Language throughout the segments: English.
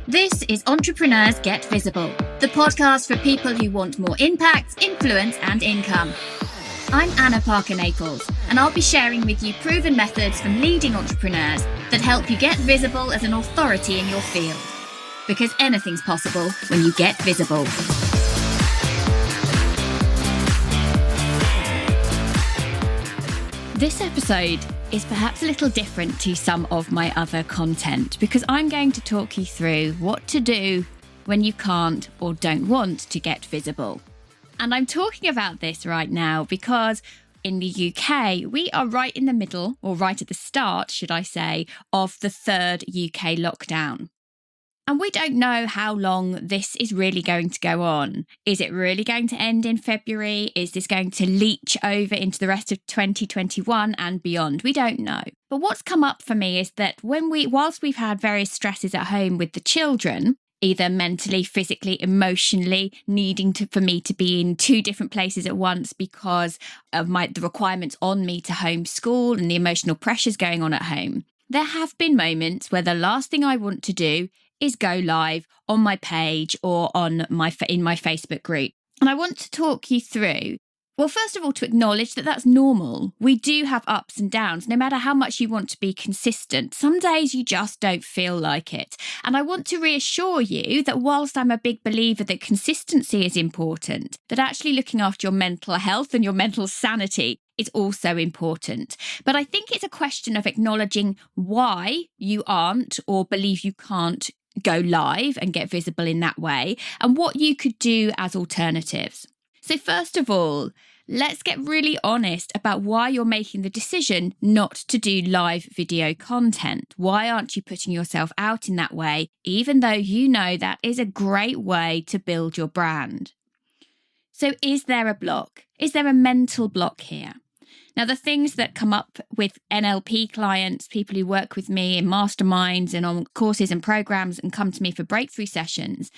This is Entrepreneurs Get Visible, the podcast for people who want more impact, influence, and income. I'm Anna Parker-Naples, and I'll be sharing with you proven methods from leading entrepreneurs that help you get visible as an authority in your field. Because anything's possible when you get visible. This episode is perhaps a little different to some of my other content because I'm going to talk you through what to do when you can't or don't want to get visible. And I'm talking about this right now because in the UK, we are right in the middle, or right at the start, should I say, of the third UK lockdown. And we don't know how long this is really going to go on. Is it really going to end in February? Is this going to leach over into the rest of 2021 and beyond? We don't know. But what's come up for me is that whilst we've had various stresses at home with the children, either mentally, physically, emotionally, needing for me to be in two different places at once because of the requirements on me to homeschool and the emotional pressures going on at home, there have been moments where the last thing I want to do is go live on my page or in my Facebook group. And I want to talk you through, well, first of all, to acknowledge that that's normal. We do have ups and downs, no matter how much you want to be consistent. Some days you just don't feel like it. And I want to reassure you that whilst I'm a big believer that consistency is important, that actually looking after your mental health and your mental sanity is also important. But I think it's a question of acknowledging why you aren't or believe you can't go live and get visible in that way and what you could do as alternatives. So first of all, let's get really honest about why you're making the decision not to do live video content. Why aren't you putting yourself out in that way, even though you know that is a great way to build your brand? So is there a block? Is there a mental block here? Now, the things that come up with NLP clients, people who work with me in masterminds and on courses and programs and come to me for breakthrough sessions,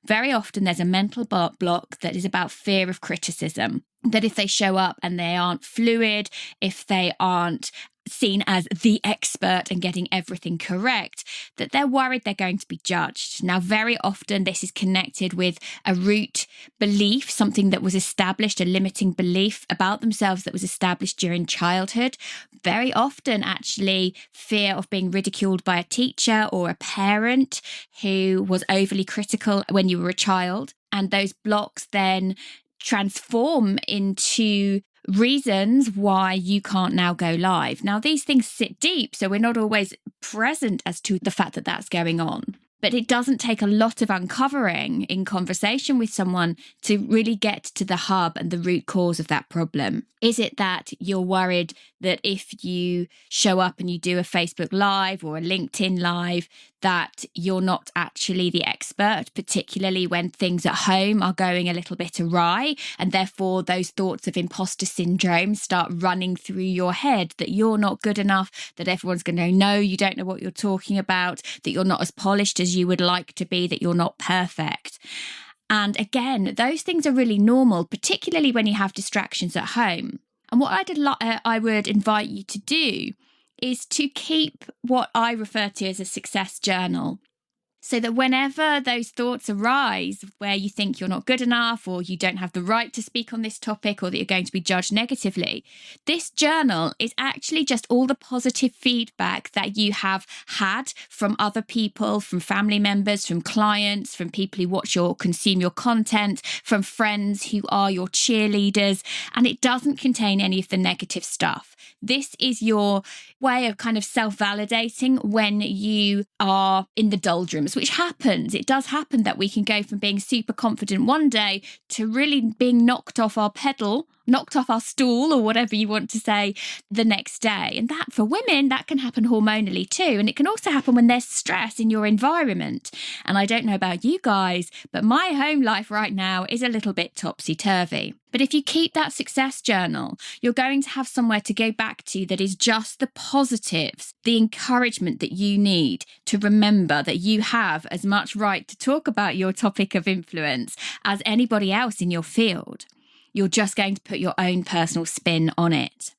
very often there's a mental block that is about fear of criticism, that if they show up and they aren't fluid, if they aren't seen as the expert and getting everything correct, that they're worried they're going to be judged. Now, very often this is connected with a root belief, something that was established, a limiting belief about themselves that was established during childhood. Very often, actually, fear of being ridiculed by a teacher or a parent who was overly critical when you were a child. And those blocks then transform into reasons why you can't now go live. Now, these things sit deep, so we're not always present as to the fact that that's going on. But it doesn't take a lot of uncovering in conversation with someone to really get to the hub and the root cause of that problem. Is it that you're worried that if you show up and you do a Facebook Live or a LinkedIn Live, that you're not actually the expert, particularly when things at home are going a little bit awry, and therefore those thoughts of imposter syndrome start running through your head, that you're not good enough, that everyone's going to know you don't know what you're talking about, that you're not as polished as you would like to be, that you're not perfect. And again, those things are really normal, particularly when you have distractions at home. And what I would invite you to do is to keep what I refer to as a success journal. So that whenever those thoughts arise where you think you're not good enough or you don't have the right to speak on this topic or that you're going to be judged negatively, this journal is actually just all the positive feedback that you have had from other people, from family members, from clients, from people who watch or consume your content, from friends who are your cheerleaders, and it doesn't contain any of the negative stuff. This is your way of kind of self-validating when you are in the doldrums, which happens. It does happen that we can go from being super confident one day to really being knocked off our pedal, knocked off our stool or whatever you want to say the next day. And that for women, that can happen hormonally too. And it can also happen when there's stress in your environment. And I don't know about you guys, but my home life right now is a little bit topsy-turvy. But if you keep that success journal, you're going to have somewhere to go back to that is just the positives, the encouragement that you need to remember that you have as much right to talk about your topic of influence as anybody else in your field. You're just going to put your own personal spin on it.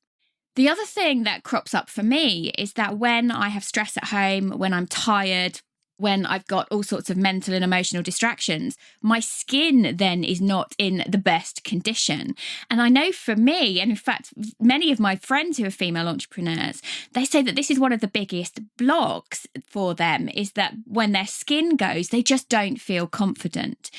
The other thing that crops up for me is that when I have stress at home, when I'm tired, when I've got all sorts of mental and emotional distractions, my skin then is not in the best condition. And I know for me, and in fact, many of my friends who are female entrepreneurs, they say that this is one of the biggest blocks for them, is that when their skin goes, they just don't feel confident.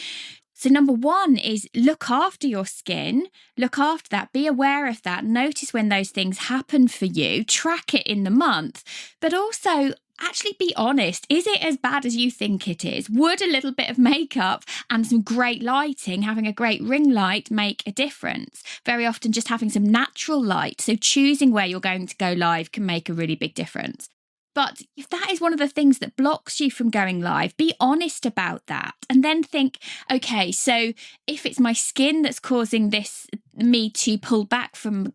So number one is look after your skin, look after that, be aware of that, notice when those things happen for you, track it in the month, but also actually be honest. Is it as bad as you think it is? Would a little bit of makeup and some great lighting, having a great ring light, make a difference? Very often just having some natural light, so choosing where you're going to go live, can make a really big difference. But if that is one of the things that blocks you from going live, be honest about that and then think, okay, so if it's my skin that's causing me to pull back from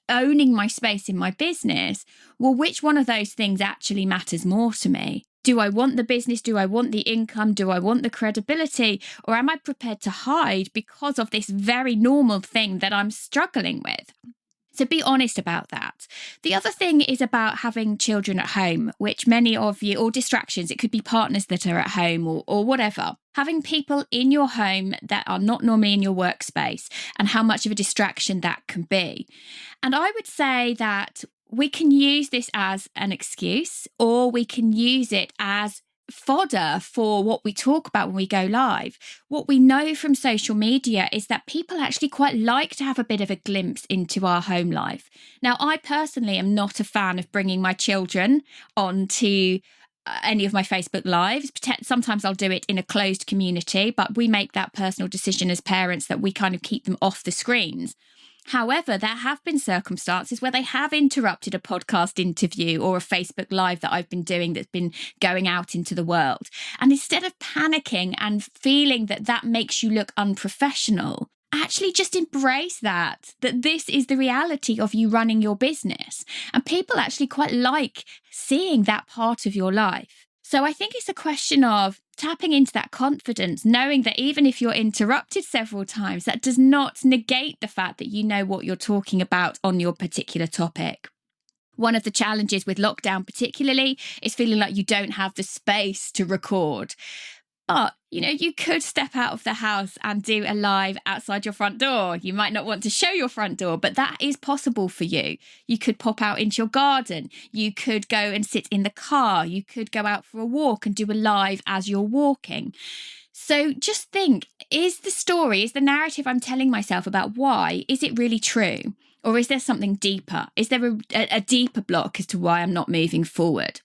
owning my space in my business, well, which one of those things actually matters more to me? Do I want the business? Do I want the income? Do I want the credibility? Or am I prepared to hide because of this very normal thing that I'm struggling with? So be honest about that. The other thing is about having children at home, which many of you, or distractions, it could be partners that are at home or whatever. Having people in your home that are not normally in your workspace, and how much of a distraction that can be. And I would say that we can use this as an excuse, or we can use it as fodder for what we talk about when we go live. What we know from social media is that people actually quite like to have a bit of a glimpse into our home life. Now, I personally am not a fan of bringing my children onto any of my Facebook lives. Sometimes I'll do it in a closed community, but we make that personal decision as parents that we kind of keep them off the screens. However, there have been circumstances where they have interrupted a podcast interview or a Facebook Live that I've been doing that's been going out into the world. And instead of panicking and feeling that that makes you look unprofessional, actually just embrace that this is the reality of you running your business. And people actually quite like seeing that part of your life. So I think it's a question of tapping into that confidence, knowing that even if you're interrupted several times, that does not negate the fact that you know what you're talking about on your particular topic. One of the challenges with lockdown particularly is feeling like you don't have the space to record. But, you could step out of the house and do a live outside your front door. You might not want to show your front door, but that is possible for you. You could pop out into your garden. You could go and sit in the car. You could go out for a walk and do a live as you're walking. So just think, is the narrative I'm telling myself about why, is it really true? Or is there something deeper? Is there a deeper block as to why I'm not moving forward?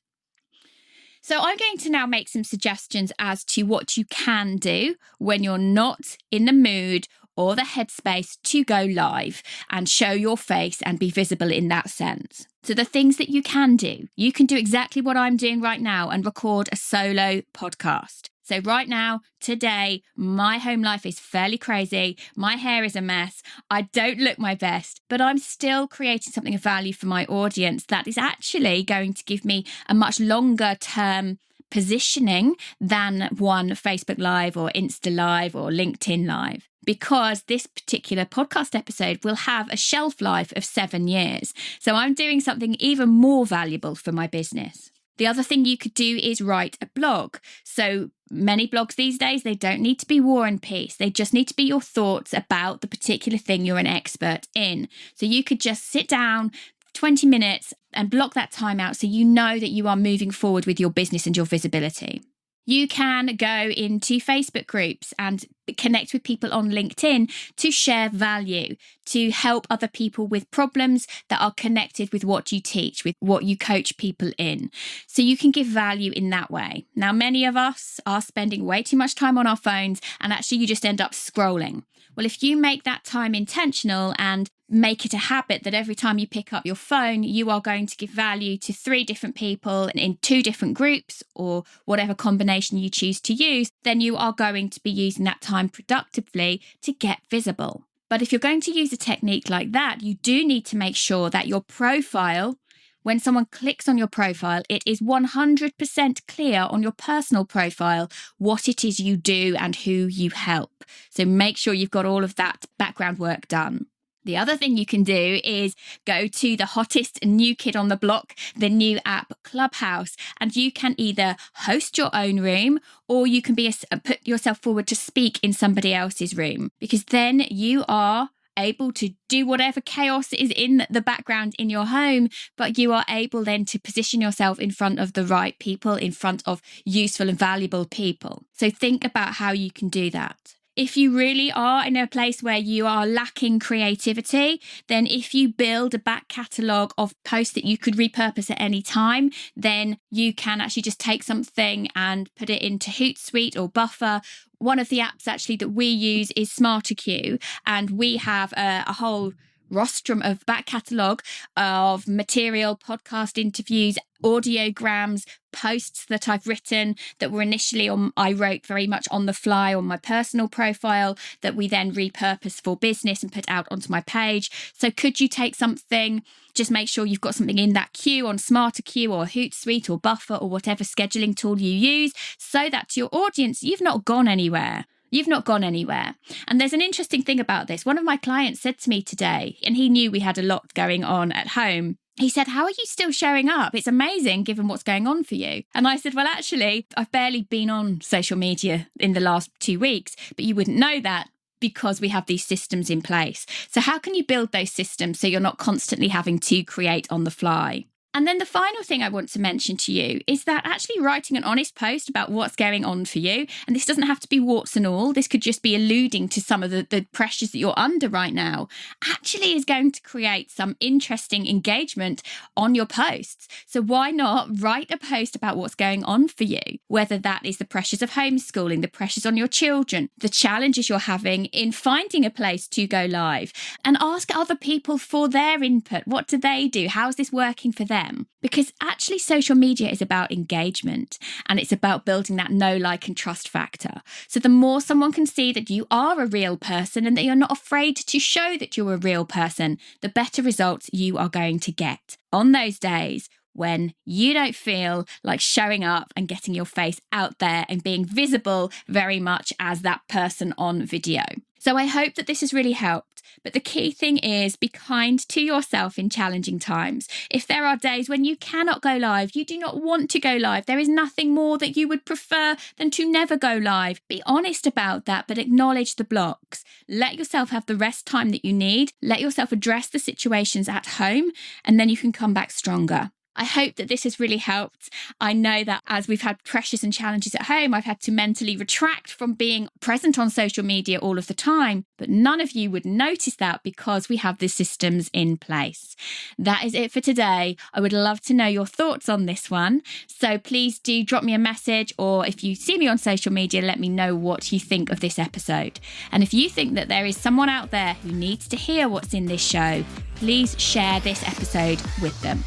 So I'm going to now make some suggestions as to what you can do when you're not in the mood or the headspace to go live and show your face and be visible in that sense. So the things that you can do exactly what I'm doing right now and record a solo podcast. So right now, today, my home life is fairly crazy. My hair is a mess. I don't look my best, but I'm still creating something of value for my audience that is actually going to give me a much longer term positioning than one Facebook Live or Insta Live or LinkedIn Live. Because this particular podcast episode will have a shelf life of 7 years. So I'm doing something even more valuable for my business. The other thing you could do is write a blog. So many blogs these days, they don't need to be war and peace. They just need to be your thoughts about the particular thing you're an expert in. So you could just sit down 20 minutes and block that time out so you know that you are moving forward with your business and your visibility. You can go into Facebook groups and connect with people on LinkedIn to share value, to help other people with problems that are connected with what you teach, with what you coach people in. So you can give value in that way. Now, many of us are spending way too much time on our phones and actually you just end up scrolling. Well, if you make that time intentional and make it a habit that every time you pick up your phone, you are going to give value to 3 different people in 2 different groups or whatever combination you choose to use, then you are going to be using that time productively to get visible. But if you're going to use a technique like that, you do need to make sure that your profile, when someone clicks on your profile, it is 100% clear on your personal profile what it is you do and who you help. So make sure you've got all of that background work done. The other thing you can do is go to the hottest new kid on the block, the new app Clubhouse, and you can either host your own room or you can put yourself forward to speak in somebody else's room, because then you are able to do whatever chaos is in the background in your home, but you are able then to position yourself in front of the right people, in front of useful and valuable people. So think about how you can do that. If you really are in a place where you are lacking creativity, then if you build a back catalogue of posts that you could repurpose at any time, then you can actually just take something and put it into Hootsuite or Buffer. One of the apps actually that we use is SmarterQueue, and we have a whole rostrum of back catalogue of material, podcast interviews, audiograms, posts that I've written that were initially I wrote very much on the fly on my personal profile that we then repurpose for business and put out onto my page. So could you take something, just make sure you've got something in that queue on SmarterQueue or Hootsuite or Buffer or whatever scheduling tool you use, so that to your audience, you've not gone anywhere. You've not gone anywhere. And there's an interesting thing about this. One of my clients said to me today, and he knew we had a lot going on at home. He said, "How are you still showing up? It's amazing given what's going on for you." And I said, "Well, actually, I've barely been on social media in the last 2 weeks, but you wouldn't know that because we have these systems in place." So how can you build those systems so you're not constantly having to create on the fly? And then the final thing I want to mention to you is that actually writing an honest post about what's going on for you, and this doesn't have to be warts and all, this could just be alluding to some of the pressures that you're under right now, actually is going to create some interesting engagement on your posts. So why not write a post about what's going on for you, whether that is the pressures of homeschooling, the pressures on your children, the challenges you're having in finding a place to go live, and ask other people for their input. What do they do? How's this working for them? Because actually social media is about engagement, and it's about building that know, like and trust factor. So the more someone can see that you are a real person and that you're not afraid to show that you're a real person, the better results you are going to get on those days when you don't feel like showing up and getting your face out there and being visible very much as that person on video. So I hope that this has really helped. But the key thing is, be kind to yourself in challenging times. If there are days when you cannot go live, you do not want to go live, there is nothing more that you would prefer than to never go live. Be honest about that, but acknowledge the blocks. Let yourself have the rest time that you need. Let yourself address the situations at home, and then you can come back stronger. I hope that this has really helped. I know that as we've had pressures and challenges at home, I've had to mentally retract from being present on social media all of the time, but none of you would notice that because we have the systems in place. That is it for today. I would love to know your thoughts on this one. So please do drop me a message, or if you see me on social media, let me know what you think of this episode. And if you think that there is someone out there who needs to hear what's in this show, please share this episode with them.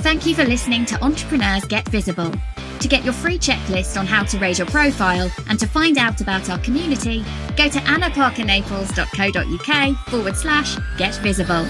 Thank you for listening to Entrepreneurs Get Visible. To get your free checklist on how to raise your profile and to find out about our community, go to annaparkernaples.co.uk/get visible.